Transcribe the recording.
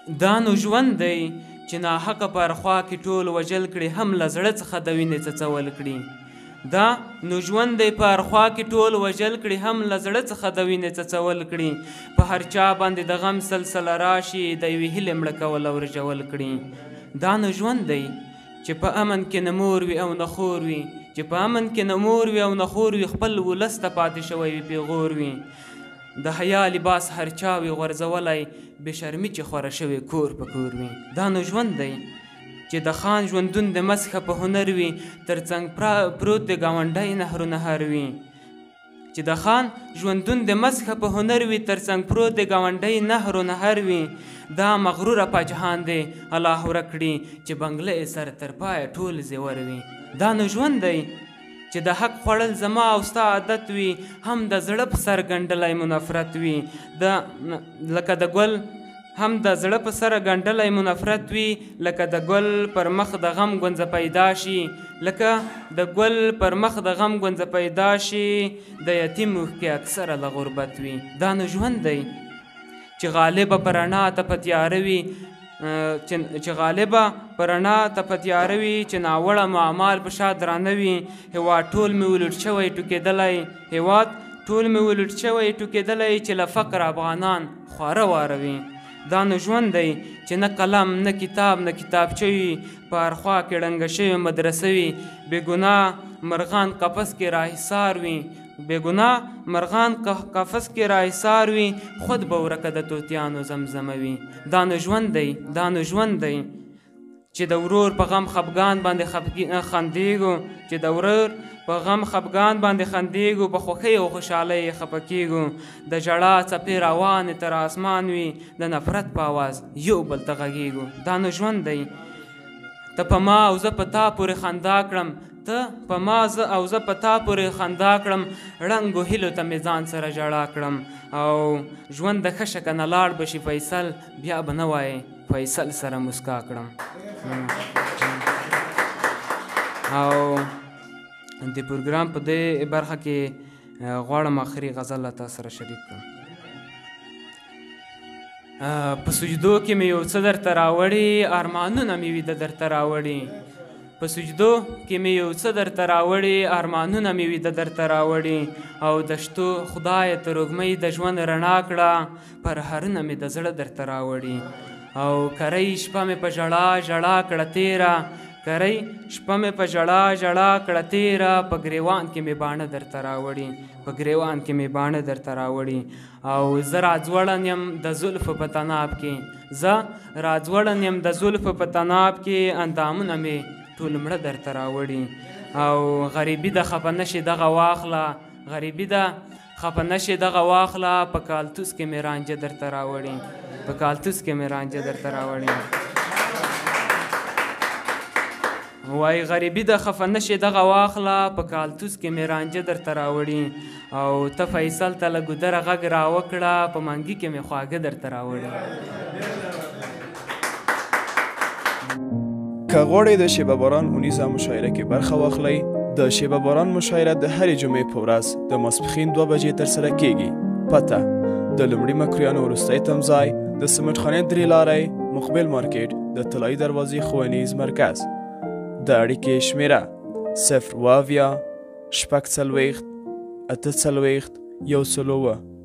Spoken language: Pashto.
دا نو ژوند دی چې ناحقه پر خوا کې ټول وژل کړي هم له زړه څخه د وینې څڅول کړي دا نو ژوند دی پر خوا کې ټول وژل کړي هم له زړه څخه د وینې څڅول کړي په هر چا باندې د غم سلسله راشي د یوې هیلې مړه کول او رژول کړي دا نو ژوند دی چې په امن کې نه مور وي او نه خور وي چې په امن کې نه مور وي او نه خور وي خپل ولس ته پاتې شوی وي پیغور وي د حیا لباس هر چا وي غورځولی بې شرمي چې خوره شوی کور په کور وي دا نو ژوند دی چې د خان ژوندون د مسخه په هنر وي تر څنګ پروت د ګاونډی نهر و نهر وي چې د خان ژوندون د مسخه په هنر وي تر څنګ پروت د ګاونډی نهر و نهر وي دا مغروره پاچاهان دی الله ورک کړي چې بنګله یې سر تر پایه ټول زیور وي دا نو ژوند دی چې د حق خوړل زما او ستا عادت وي هم د زړه په سر ګنډلی مو نفرت وي لکه د ګل هم د زړه په سره ګنډلی مو نفرت وي لکه د ګل پر مخ د غم ګونځه پیدا شي لکه د ګل پر مخ د غم ګونځه پیدا شي د یتیم اوښکې اکثره له غربت وي دا نو ژوند دی چې غالبه په رڼا ته په تیاره وي چې غالبه په رڼا ته په تیاره وي چې ناوړه معمال په شا درانه وي هېواد ټول مې ولوټ شوی ټوکېدلی هېواد ټول مې ولوټ شوی ټوکېدلی چې له فقر افغانان خواره واروي دا نو ژوند دی چې نه قلم نه کتاب نه کتابچه وي په هر خوا کې ړنګه شوې مدرسه وي بېګناه مرغان قفس کې راحصار وي بېګناه مرغان قفس کې راحصار وي خود به ورکه د طوطیانو زمزمه وي دا نو ژوند دی دا نو ژوند دی چې د ورور په غم خفګان باندې خندېږو چې د ورور په غم خفګان باندې خندېږو په خوښۍ او خوشحالۍ خفه کېږو د ژړا څپې روانې تر اسمان وي د نفرت په آواز یو بل ته غږېږو دا نو ژوند دی ته په ما او زه په تا پورې خندا کړم ته په ما زه او زه په تا پورې خندا کړم ړنګو هیلو ته مې ځان سره ژړا کړم او ژوند د ښه شکه نه لاړ به شي فیصل بیا به نه وایې فیصل سره مسکا کړم او د پروګرام په دې برخه کې غواړم آخري غزل له تا سره شریک کړم په سجدو کې مې یو څه درته راوړي ارمانونه مې وي د درته راوړي په سجدو کې مې یو څه درته راوړي ارمانونه مې وي د درته راوړي او د شتو خدایه ته روږمۍ د ژوند رڼا کړه پرهرونه مې د زړه درته راوړي او کرۍ شپه مې په ژړا ژړا کړه تېره کرۍ شپه مې په ژړا ژړا کړه تېره په ګریوان کې مې باڼه درته راوړي په ګریوان کې مې باڼه درته راوړي او زه راځوړن یم د زلفو په تناب کې زه راځوړن یم د زلفو په تناب کې اندامونه مې ټول مړه درته راوړي او غریبي د خفه نشي دغه واخله غریبي د خفه نشي دغه واخله په کالتوس کې مې رانجه درته راوړي په کالتوس کې مې رانجه درته راوړي وای غریبي د خفه نشي دغه واخله په کالتوس کې مې رانجه درته راوړي او ته فیصل ته له ګودره غږ راوکړه په منګي کې مې خواږه درته راوړي که غواړئ د شیبه باران اونیزه مشاعره کې برخه واخلئ د شیبه باران مشاعره د هرې جمعې په ورځ د ماسپښین 2 بجې ترسره کیږي پته د لومړي مکرویانو وروستی تمځای د سمټخانې 3 لارۍ مقبل مارکیټ د طلایي دروازې ښوونیز مرکز د اړیکې شمیره 0 اویا 6 څلوېښت 8 څلوېښت 1 څلوېښت